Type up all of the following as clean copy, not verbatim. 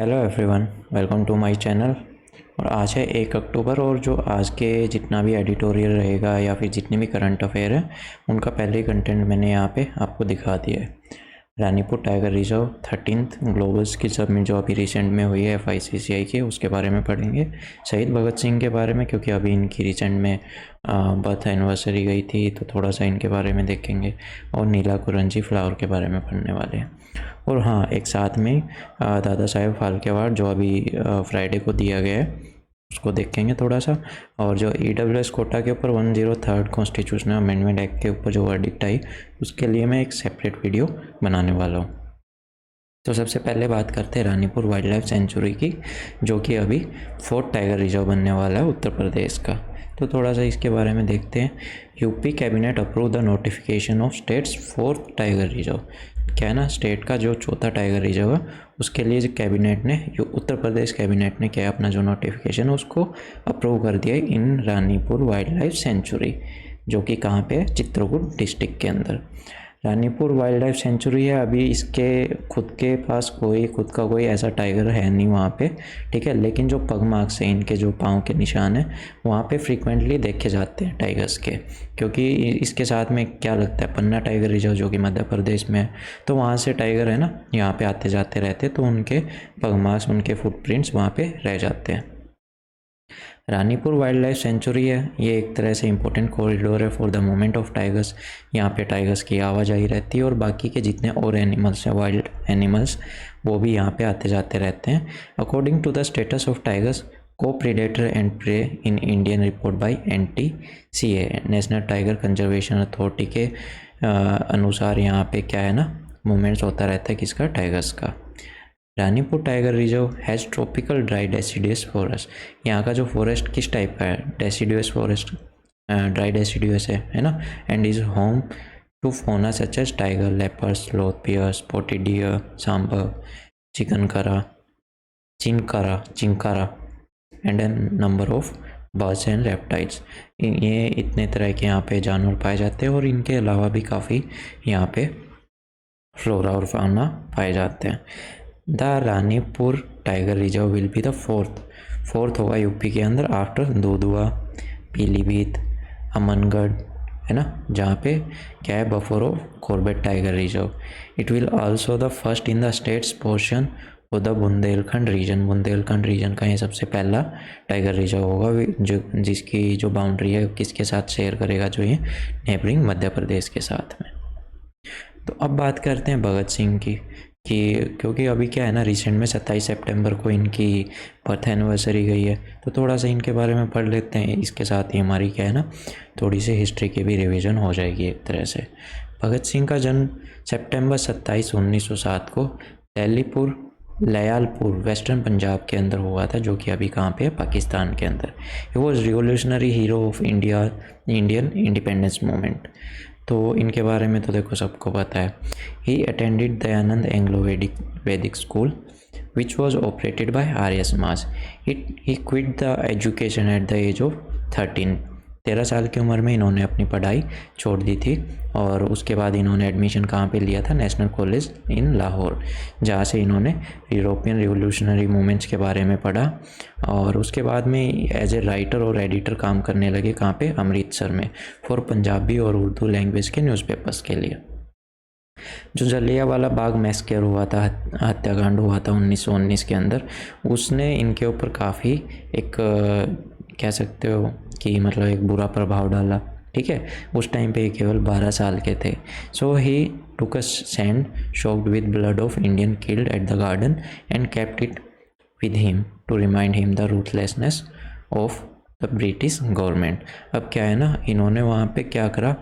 Hello everyone, welcome to my channel. और आज है 1 अक्टूबर और जो आज के जितना भी एडिटोरियल रहेगा या फिर जितने भी करंट अफेयर है उनका पहले ही कंटेंट मैंने यहाँ पे आपको दिखा दिया है। Ranipur tiger reserve 13th global skill summit जो अभी रिसेंट में हुई है FICCI की, उसके बारे में पढ़ेंगे। शहीद भगत सिंह के बारे में, क्योंकि अभी इनकी रिसेंट में बर्थ एनिवर्सरी गई थी, तो थोड़ा सा इनके बारे में देखेंगे। और नीला कुरंजी फ्लावर के बारे में पढ़ने वाले हैं। और हाँ, एक साथ में दादा साहेब फाल्के अवार्ड जो अभी फ्राइडे को दिया गया है उसको देखेंगे थोड़ा सा। और जो EWS कोटा के ऊपर 103rd कॉन्स्टिट्यूशनल अमेंडमेंट एक्ट के ऊपर जो वर्डिक्ट आई, उसके लिए मैं एक सेपरेट वीडियो बनाने वाला हूँ। तो सबसे पहले बात करते हैं रानीपुर वाइल्ड लाइफ सेंचुरी की, जो कि अभी 4th टाइगर रिजर्व बनने वाला है उत्तर प्रदेश का। तो थोड़ा सा इसके बारे में देखते हैं। UP cabinet approve the notification of states 4th tiger reserve. क्या है ना, स्टेट का जो 4था टाइगर रिजर्व है उसके लिए जो कैबिनेट ने, उत्तर प्रदेश कैबिनेट ने क्या अपना जो नोटिफिकेशन है उसको अप्रूव कर दिया है इन रानीपुर वाइल्ड लाइफ सेंचुरी, जो कि कहाँ पे है, चित्रकूट डिस्ट्रिक्ट के अंदर रानीपुर वाइल्ड लाइफ सेंचुरी है। अभी इसके खुद का कोई ऐसा टाइगर है नहीं वहाँ पे, ठीक है। लेकिन जो पग मार्क्स हैं, इनके जो पाँव के निशान हैं, वहाँ पे फ्रीक्वेंटली देखे जाते हैं टाइगर्स के। क्योंकि इसके साथ में क्या लगता है, पन्ना टाइगर रिजर्व जो कि मध्य प्रदेश में है, तो वहाँ से टाइगर है ना यहाँ पे आते जाते रहते, तो उनके पग मार्क्स, उनके फुटप्रिंट्स वहाँ पे रह जाते हैं। रानीपुर वाइल्ड लाइफ सेंचुरी है, ये एक तरह से इंपॉर्टेंट कॉरिडोर है for the movement of tigers. यहाँ पे टाइगर्स की आवाजाही रहती है और बाकी के जितने और एनिमल्स हैं, वाइल्ड एनिमल्स, वो भी यहाँ पे आते जाते रहते हैं। According to the status of tigers को predator and prey in Indian report by NTCA, national tiger conservation authority के अनुसार यहाँ पे क्या है ना, मूवमेंट्स होता रहता है किसका, टाइगर्स का। Ranipur tiger reserve has tropical dry deciduous forest. यहाँ का जो फॉरेस्ट किस टाइप का है, डेसिडियस फॉरेस्ट, ड्राई डेसिडियस है ना। And is home to fauna such as tiger, leopard, sloth, bear, spotted deer, sambar, chinkara and an number of birds and reptiles. ये इतने तरह के यहाँ पे जानवर पाए जाते हैं और इनके अलावा भी काफ़ी यहाँ पे फ्लोरा और फाउना पाए जाते हैं। The Ranipur tiger reserve will be the fourth होगा यूपी के अंदर आफ्टर दुधवा, पीलीभीत, अमनगढ़, है ना, जहाँ पे क्या है, बफरो Corbett tiger reserve. It will also the first in the states portion of the Bundelkhand region का ये सबसे पहला टाइगर रिजर्व होगा, जो जिसकी जो बाउंड्री है किसके साथ शेयर करेगा, जो ये नेबरिंग मध्य प्रदेश के साथ में। तो अब बात करते हैं भगत सिंह की, कि क्योंकि अभी क्या है ना, रिसेंट में 27 सितंबर को इनकी बर्थ एनिवर्सरी गई है, तो थोड़ा सा इनके बारे में पढ़ लेते हैं। इसके साथ ही हमारी क्या है ना, थोड़ी सी हिस्ट्री की भी रिवीजन हो जाएगी एक तरह से। भगत सिंह का जन्म सितंबर 27, 1907 को लयालपुर वेस्टर्न पंजाब के अंदर हुआ था, जो कि अभी कहाँ पे है, पाकिस्तान के अंदर। He was revolutionary hero of Indian independence movement. तो इनके बारे में तो देखो सबको पता है। He attended Dayanand Anglo Vedic school which was operated by Arya Samaj. He quit the education at the age of 13 साल की उम्र में इन्होंने अपनी पढ़ाई छोड़ दी थी। और उसके बाद इन्होंने एडमिशन कहाँ पे लिया था, नेशनल कॉलेज इन लाहौर, जहाँ से इन्होंने यूरोपियन रिवोल्यूशनरी मूवमेंट्स के बारे में पढ़ा। और उसके बाद में एज ए राइटर और एडिटर काम करने लगे, कहाँ पे, अमृतसर में, फॉर पंजाबी और उर्दू लैंग्वेज के न्यूज़पेपर्स के लिए। जो जलियांवाला बाग मैसेकर हुआ था, हत्याकांड हुआ था 1919 के अंदर, उसने इनके ऊपर काफ़ी एक कह सकते हो कि मतलब एक बुरा प्रभाव डाला, ठीक है। उस टाइम पे केवल 12 साल के थे। So he took a sand soaked with blood of Indian killed at the garden and kept it with him to remind him the ruthlessness of the British government. अब क्या है ना, इन्होंने वहाँ पे क्या करा,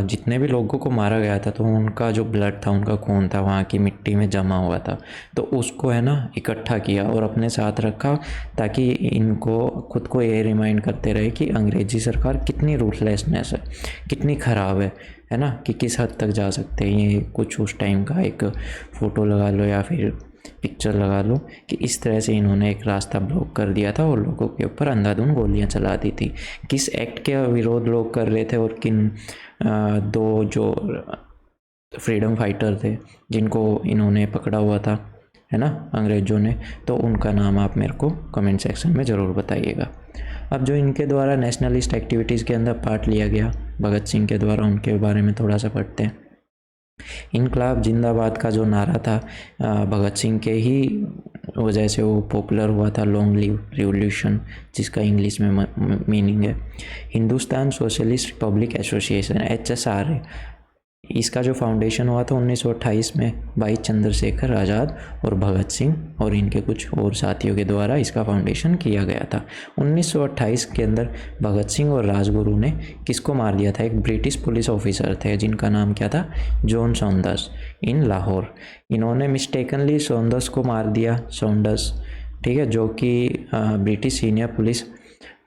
जितने भी लोगों को मारा गया था, तो उनका जो ब्लड था, उनका खून था, वहाँ की मिट्टी में जमा हुआ था, तो उसको है ना इकट्ठा किया और अपने साथ रखा, ताकि इनको खुद को ये रिमाइंड करते रहे कि अंग्रेज़ी सरकार कितनी रूथलेसनेस है, कितनी ख़राब है ना, कि किस हद तक जा सकते हैं। ये कुछ उस टाइम का एक फ़ोटो लगा लो या फिर पिक्चर लगा लो कि इस तरह से इन्होंने एक रास्ता ब्लॉक कर दिया था और लोगों के ऊपर अंधाधुंध गोलियां चला दी थी। किस एक्ट के विरोध लोग कर रहे थे और किन दो जो फ्रीडम फाइटर थे जिनको इन्होंने पकड़ा हुआ था, है ना, अंग्रेज़ों ने, तो उनका नाम आप मेरे को कमेंट सेक्शन में ज़रूर बताइएगा। अब जो इनके द्वारा नेशनलिस्ट एक्टिविटीज़ के अंदर पार्ट लिया गया भगत सिंह के द्वारा, उनके बारे में थोड़ा सा पढ़ते हैं। इनकलाब जिंदाबाद का जो नारा था भगत सिंह के ही वजह से वो पॉपुलर हुआ था, लॉन्ग लिव रिवॉल्यूशन, जिसका इंग्लिश में मीनिंग है Hindustan socialist Republic association, HSRA। इसका जो फाउंडेशन हुआ था 1928 में भाई चंद्रशेखर आज़ाद और भगत सिंह और इनके कुछ और साथियों के द्वारा इसका फाउंडेशन किया गया था। 1928 के अंदर भगत सिंह और राजगुरु ने किसको मार दिया था? एक ब्रिटिश पुलिस ऑफिसर थे जिनका नाम क्या था? जॉन सॉन्डर्स, इन लाहौर। इन्होंने मिस्टेकनली सॉन्डर्स को मार दिया, सॉन्डर्स, ठीक है, जो कि ब्रिटिश सीनियर पुलिस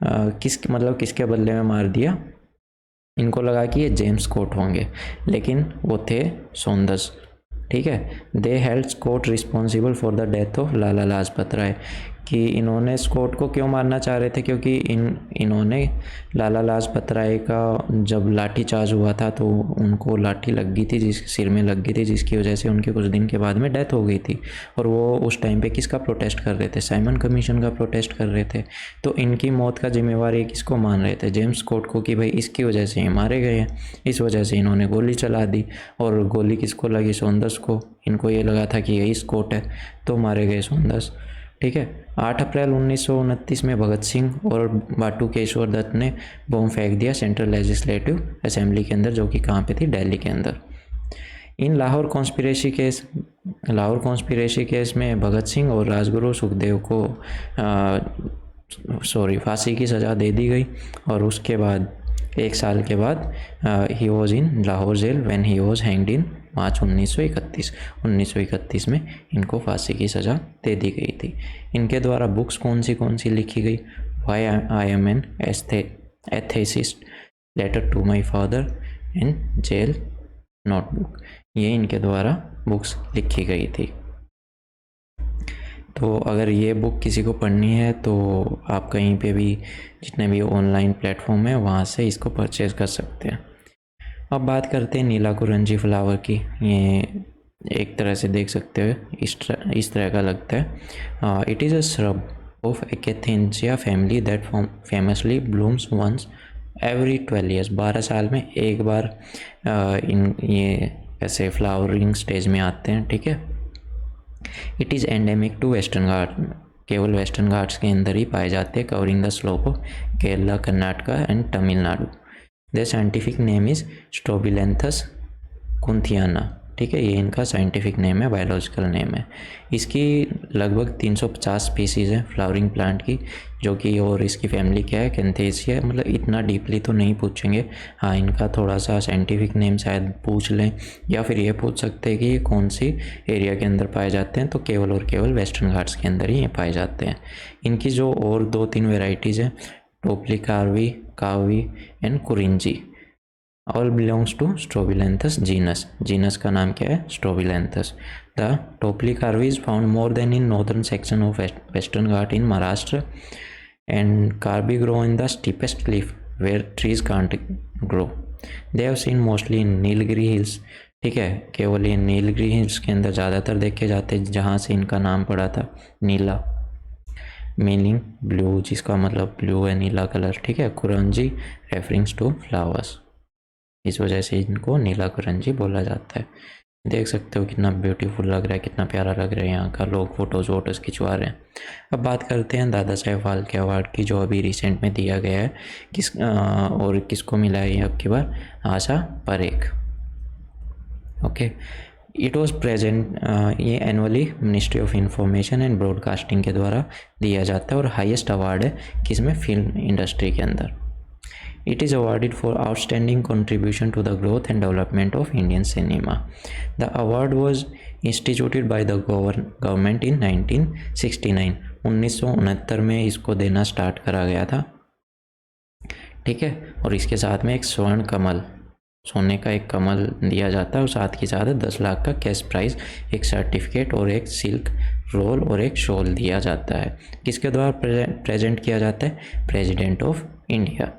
किसके बदले में मार दिया? इनको लगा कि ये जेम्स स्कॉट होंगे, लेकिन वो थे सॉन्डर्स, ठीक है। They held Scott responsible for the death of Lala Lajpat Rai, कि इन्होंने स्कॉट को क्यों मारना चाह रहे थे? क्योंकि इन्होंने लाला लाजपत राय का जब लाठी चार्ज हुआ था तो उनको लाठी लग गई थी, जिस सिर में लग गई थी, जिसकी वजह से उनके कुछ दिन के बाद में डेथ हो गई थी। और वो उस टाइम पे किसका प्रोटेस्ट कर रहे थे? साइमन कमीशन का प्रोटेस्ट कर रहे थे। तो इनकी मौत का जिम्मेवार ये किसको मान रहे थे? जेम्स स्कॉट को, कि भाई इसकी वजह से ये मारे गए हैं। इस वजह से इन्होंने गोली चला दी, और गोली किसको लगी? सॉन्डर्स को। इनको ये लगा था कि यही स्कॉट है, तो मारे गए सॉन्डर्स, ठीक है। 8 अप्रैल 1929 में भगत सिंह और बाटू केशवर दत्त ने बम फेंक दिया सेंट्रल लेजिस्लेटिव असेंबली के अंदर, जो कि कहाँ पे थी? दिल्ली के अंदर। इन लाहौर कॉन्स्पिरेसी केस में भगत सिंह और राजगुरु सुखदेव को फांसी की सज़ा दे दी गई, और उसके बाद 1 साल के बाद he was in Lahore jail when he was hanged in March 1931 में इनको फांसी की सज़ा दे दी गई थी। इनके द्वारा बुक्स कौन सी लिखी गई? Why I am an atheist, letter to my father and jail notebook, ये इनके द्वारा बुक्स लिखी गई थी। तो अगर ये बुक किसी को पढ़नी है तो आप कहीं पे भी, जितने भी ऑनलाइन प्लेटफॉर्म है, वहाँ से इसको परचेज़ कर सकते हैं। अब बात करते हैं नीलाकुरंजी फ्लावर की। ये एक तरह से देख सकते हो इस तरह का लगता है। It is a shrub of Acanthaceae family that famously blooms once every 12 years. 12 साल में एक बार ये ऐसे फ्लावरिंग स्टेज में आते हैं, ठीक है। It is endemic to western Ghat, केवल वेस्टर्न घाट्स के अंदर ही पाए जाते हैं, covering the slope of Kerala, Karnataka and Tamil Nadu. The scientific name is Strobilanthes kunthiana, ठीक है, ये इनका साइंटिफिक नेम है, बायोलॉजिकल नेम है। इसकी लगभग 350 स्पीसीज़ हैं फ्लावरिंग प्लांट की, जो कि, और इसकी फैमिली क्या है? कैंथेसिया। मतलब इतना डीपली तो नहीं पूछेंगे, हाँ, इनका थोड़ा सा साइंटिफिक नेम शायद पूछ लें, या फिर ये पूछ सकते हैं कि ये कौन सी एरिया के अंदर पाए जाते हैं, तो केवल और केवल वेस्टर्न घाट्स के अंदर ही ये पाए जाते हैं। इनकी जो और 2-3 वेराइटीज़ हैं, Topli Karvi, Kavi and Kurinji, all belongs to Strobilanthes genus का नाम क्या है? Strobilanthes. The Topli Karvi is found more than in northern section of western Ghat in Maharashtra, and Karvi grow in the steepest cliff where trees can't grow. They have seen mostly in Nilgiri hills, ठीक है, केवल ये Nilgiri hills के अंदर ज़्यादातर देखे जाते हैं, जहाँ से इनका नाम पड़ा था नीला, मीनिंग ब्लू, जिसका मतलब ब्लू है, नीला कलर, ठीक है। कुरंजी रेफरिंग्स टू फ्लावर्स, इस वजह से इनको नीला कुरंजी बोला जाता है। देख सकते हो कितना ब्यूटीफुल लग रहा है, कितना प्यारा लग रहा है। यहाँ का लोग फोटोज़ खिंचवा रहे हैं। अब बात करते हैं दादा साहेब फाल्के अवार्ड की, जो अभी रिसेंट में दिया गया है। और किसको मिला है ये अब की बार? आशा परेख, ओके। इट वॉज प्रेजेंट, ये annually ministry of information and broadcasting के द्वारा दिया जाता है, और हाईएस्ट अवार्ड है किसमें? फिल्म इंडस्ट्री के अंदर। It is awarded for outstanding contribution to the growth and development of Indian cinema. The award was instituted by the government in 1969. 1969 में इसको देना स्टार्ट करा गया था, ठीक है। और इसके साथ में एक स्वर्ण कमल, सोने का एक कमल दिया जाता है, और साथ ही साथ 10 लाख का कैश प्राइज, एक सर्टिफिकेट और एक सिल्क रोल और एक शॉल दिया जाता है। किसके द्वारा प्रेजेंट किया जाता है? President of India.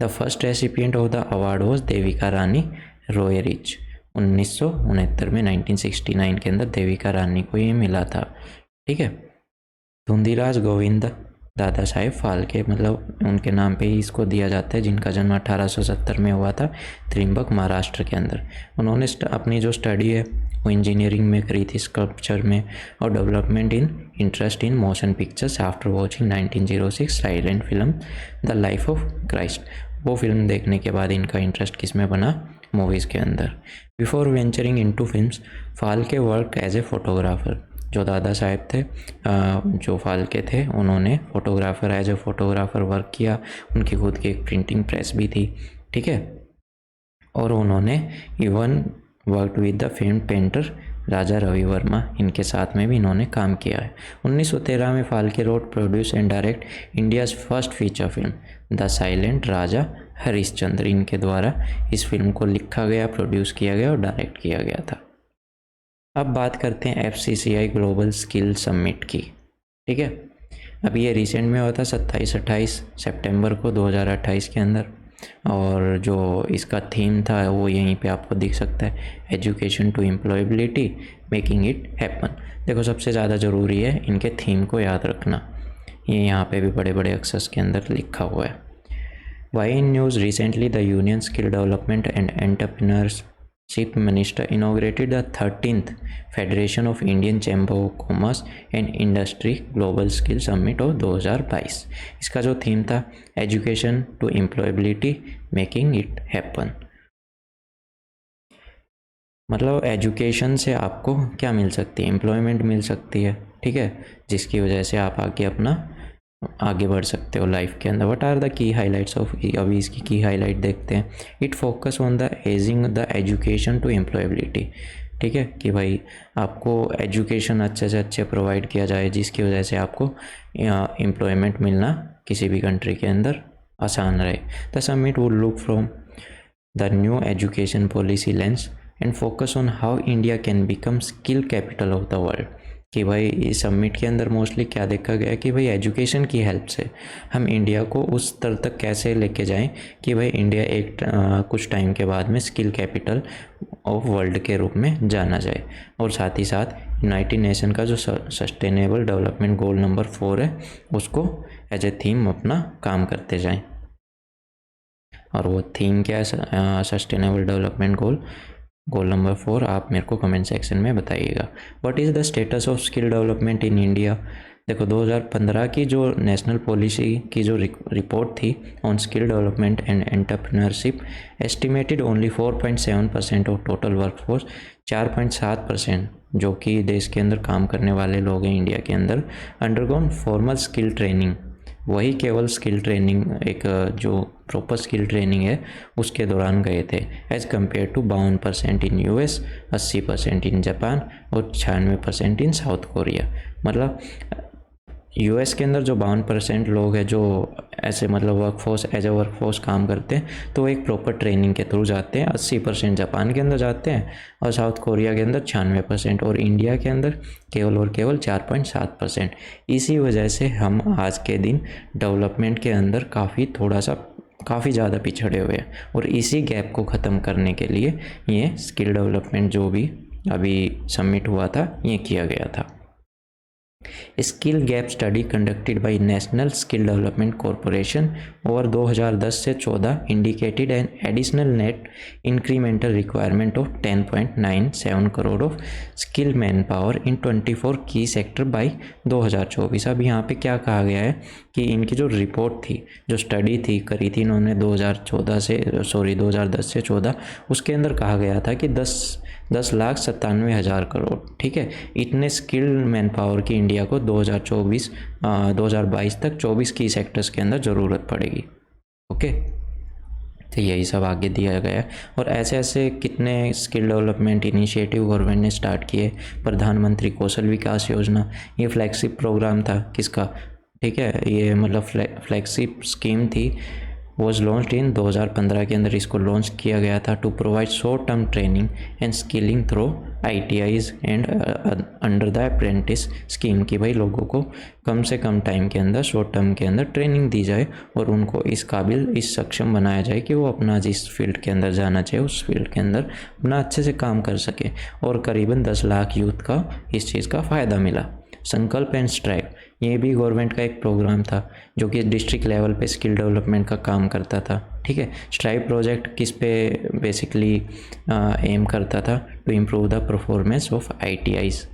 The first recipient of the award was Devika Rani Roerich, 1969 में 1969 के अंदर देविका रानी को ये मिला था। ठीक है। धुंधीराज गोविंद दादा साहेब फाल्के, मतलब उनके नाम पे ही इसको दिया जाता है, जिनका जन्म 1870 में हुआ था त्रिंबक, महाराष्ट्र के अंदर। उन्होंने अपनी जो स्टडी है वो इंजीनियरिंग में करी थी, स्कल्पचर में, और development in interest in motion pictures after watching 1906 silent film the life of Christ. वो फिल्म देखने के बाद इनका इंटरेस्ट किस में बना? मूवीज़ के अंदर। Before venturing into films, Phalke work as a photographer. जो दादा साहेब थे, जो फाल्के थे, उन्होंने photographer as a photographer work किया। उनकी खुद की एक प्रिंटिंग प्रेस भी थी। ठीक है। और उन्होंने even worked with the famed painter Raja Ravi Varma, इनके साथ में भी इन्होंने काम किया है। 1913 में फाल्के रोड, produce and direct India's first feature film the silent Raja Harishchandra. इनके द्वारा इस फिल्म को लिखा गया, प्रोड्यूस किया गया और डायरेक्ट किया गया था। अब बात करते हैं FCCI ग्लोबल स्किल समिट की। ठीक है। अब ये रिसेंट में हुआ था 27-28 सितंबर को 2028 के अंदर, और जो इसका थीम था वो यहीं पे आपको दिख सकता है, education to employability making it happen. देखो, सबसे ज़्यादा ज़रूरी है इनके थीम को याद रखना, ये यहाँ पे भी बड़े बड़े अक्षर के अंदर लिखा हुआ है। Why in news recently the union skill development and entrepreneurship Chief Minister inaugurated the 13th Federation of Indian Chamber of Commerce and Industry Global Skill Summit of 2022। इसका जो थीम था, education to employability making it happen. मतलब education से आपको क्या मिल सकती है? Employment मिल सकती है। ठीक है। जिसकी वजह से आप आगे बढ़ सकते हो लाइफ के अंदर। What are the key highlights of, अभी इसकी की हाईलाइट देखते हैं। It focus on the ageing the education to employability. ठीक है, कि भाई आपको एजुकेशन अच्छे से अच्छे प्रोवाइड किया जाए, जिसकी वजह से आपको एम्प्लॉयमेंट मिलना किसी भी कंट्री के अंदर आसान रहे। The summit would look from the new education policy lens and focus on how India can become skill capital of the world. कि भाई इस समिट के अंदर मोस्टली क्या देखा गया कि भाई एजुकेशन की हेल्प से हम इंडिया को उस स्तर तक कैसे लेके जाएं कि भाई इंडिया कुछ टाइम के बाद में स्किल कैपिटल ऑफ वर्ल्ड के रूप में जाना जाए। और साथ ही साथ यूनाइटेड नेशन का जो सस्टेनेबल डेवलपमेंट गोल नंबर 4 है, उसको एज ए थीम अपना काम करते जाएं। और वो थीम क्या है? सस्टेनेबल डेवलपमेंट गोल नंबर 4 आप मेरे को कमेंट सेक्शन में बताइएगा। What is the status of skill development in India? देखो, 2015 की जो नेशनल पॉलिसी की जो रिपोर्ट थी on skill development and entrepreneurship estimated only 4.7% of total workforce, 4.7% जो कि देश के अंदर काम करने वाले लोग हैं इंडिया के अंदर, अंडरगोन फॉर्मल स्किल ट्रेनिंग। वही केवल स्किल ट्रेनिंग, एक जो प्रॉपर स्किल ट्रेनिंग है उसके दौरान गए थे, as compare to 52% in US, 80% in Japan और 96% इन साउथ कोरिया। मतलब US के अंदर जो 52% लोग हैं जो ऐसे मतलब वर्कफोर्स काम करते हैं, तो वो एक प्रॉपर ट्रेनिंग के थ्रू जाते हैं। 80% जापान के अंदर जाते हैं और साउथ कोरिया के अंदर 96%, और इंडिया के अंदर केवल और केवल 4.7%। इसी वजह से हम आज के दिन डेवलपमेंट के अंदर काफ़ी ज़्यादा पिछड़े हुए हैं, और इसी गैप को ख़त्म करने के लिए ये स्किल डेवलपमेंट जो भी अभी सबमिट हुआ था, ये किया गया था। Skill gap study conducted by national skill development corporation over 2010 से 14 indicated an additional net incremental requirement of 10.97 crore of skill man power in 24 की सेक्टर बाय 2024। अब यहाँ पे क्या कहा गया है कि इनकी जो रिपोर्ट थी, जो स्टडी थी करी थी इन्होंने 2010 से 14, उसके अंदर कहा गया था कि 10,97,000 करोड़, ठीक है, इतने स्किल्ड मैन पावर की इंडिया को 2022 तक 24 की सेक्टर्स के अंदर ज़रूरत पड़ेगी। ओके, तो यही सब आगे दिया गया है। और ऐसे ऐसे कितने स्किल डेवलपमेंट इनिशिएटिव गवर्नमेंट ने स्टार्ट किए। प्रधानमंत्री कौशल विकास योजना, ये फ्लैगशिप प्रोग्राम था किसका? ठीक है, ये मतलब फ्लैगशिप स्कीम थी वॉज लॉन्च्ड इन 2015 के अंदर इसको लॉन्च किया गया था to provide short term training and skilling through ITIs and under the apprentice scheme की भाई लोगों को कम से कम टाइम के अंदर शॉर्ट टर्म के अंदर ट्रेनिंग दी जाए और उनको इस काबिल इस सक्षम बनाया जाए कि वो अपना जिस फील्ड के अंदर जाना चाहिए उस फील्ड के अंदर अपना अच्छे से काम कर सके। और करीबन 10 लाख यूथ का इस चीज़ का फ़ायदा मिला। संकल्प एंड स्ट्राइव, ये भी गवर्नमेंट का एक प्रोग्राम था जो कि डिस्ट्रिक्ट लेवल पे स्किल डेवलपमेंट का काम करता था। ठीक है, स्ट्राइव प्रोजेक्ट किस पे बेसिकली एम करता था? To improve the performance of ITIs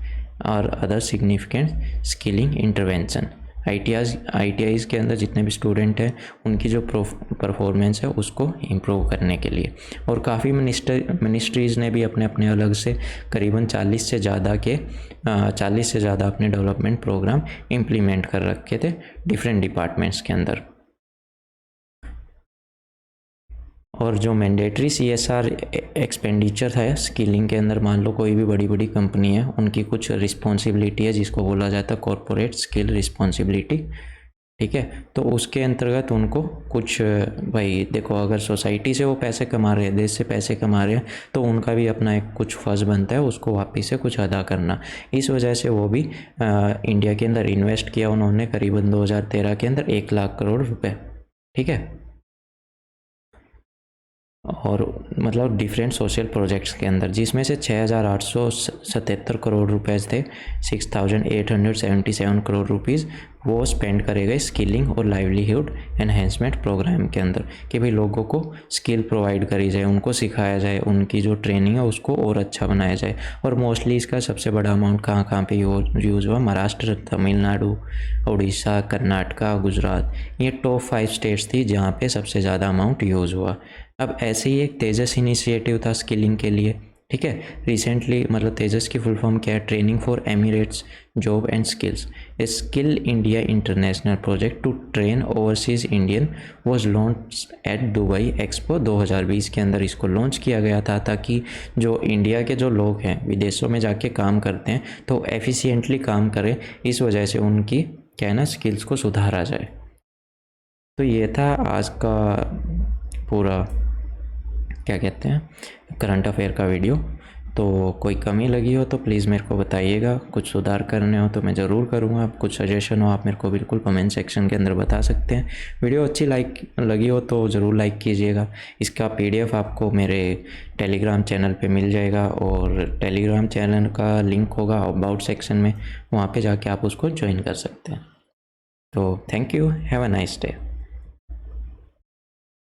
और other significant skilling intervention. ITIs के अंदर जितने भी स्टूडेंट हैं उनकी जो परफॉर्मेंस है उसको इम्प्रूव करने के लिए। और काफ़ी मिनिस्ट्रीज़ ने भी अपने अपने अलग से करीबन 40 से ज़्यादा अपने डेवलपमेंट प्रोग्राम इम्प्लीमेंट कर रखे थे डिफरेंट डिपार्टमेंट्स के अंदर। और जो मैंडेटरी CSR एक्सपेंडिचर है स्किलिंग के अंदर, मान लो कोई भी बड़ी बड़ी कंपनी है, उनकी कुछ रिस्पॉन्सिबिलिटी है जिसको बोला जाता है कॉरपोरेट स्किल रिस्पॉन्सिबिलिटी। ठीक है, तो उसके अंतर्गत उनको कुछ भाई देखो, अगर सोसाइटी से वो पैसे कमा रहे हैं, देश से पैसे कमा रहे हैं, तो उनका भी अपना एक कुछ फ़र्ज़ बनता है उसको वापस से कुछ अदा करना। इस वजह से वो भी इंडिया के अंदर इन्वेस्ट किया उन्होंने करीबन 2013 के अंदर 1 लाख करोड़ रुपए। ठीक है, और मतलब डिफरेंट सोशल प्रोजेक्ट्स के अंदर, जिसमें से 6,877 करोड़ रुपए थे, 6,877 करोड़ रुपीज़ वो स्पेंड करे गए स्किलिंग और लाइवलीहुड एनहेंसमेंट प्रोग्राम के अंदर कि भाई लोगों को स्किल प्रोवाइड करी जाए, उनको सिखाया जाए, उनकी जो ट्रेनिंग है उसको और अच्छा बनाया जाए। और मोस्टली इसका सबसे बड़ा अमाउंट कहाँ पे यूज़ हुआ? महाराष्ट्र, तमिलनाडु, उड़ीसा, कर्नाटका, गुजरात, ये टॉप 5 स्टेट्स थी जहाँ पे सबसे ज़्यादा अमाउंट यूज़ हुआ। अब ऐसे ही एक तेजस इनिशिएटिव था स्किलिंग के लिए। ठीक है, रिसेंटली मतलब तेजस की फुल फॉर्म क्या है? Training for Emirates job and skills. Skill India international project to train overseas Indian was launch at Dubai expo 2020 के अंदर इसको लॉन्च किया गया था, ताकि जो इंडिया के जो लोग हैं विदेशों में जाके काम करते हैं तो एफिशिएंटली काम करें, इस वजह से उनकी क्या है ना स्किल्स को सुधारा जाए। तो ये था आज का पूरा क्या कहते हैं करंट अफेयर का वीडियो। तो कोई कमी लगी हो तो प्लीज़ मेरे को बताइएगा, कुछ सुधार करने हो तो मैं ज़रूर करूँगा, कुछ सजेशन हो आप मेरे को बिल्कुल कमेंट सेक्शन के अंदर बता सकते हैं। वीडियो अच्छी लगी हो तो ज़रूर लाइक कीजिएगा। इसका PDF आपको मेरे टेलीग्राम चैनल पे मिल जाएगा और टेलीग्राम चैनल का लिंक होगा अबाउट सेक्शन में, वहाँ पे जाके आप उसको ज्वाइन कर सकते हैं। तो thank you, have a nice day.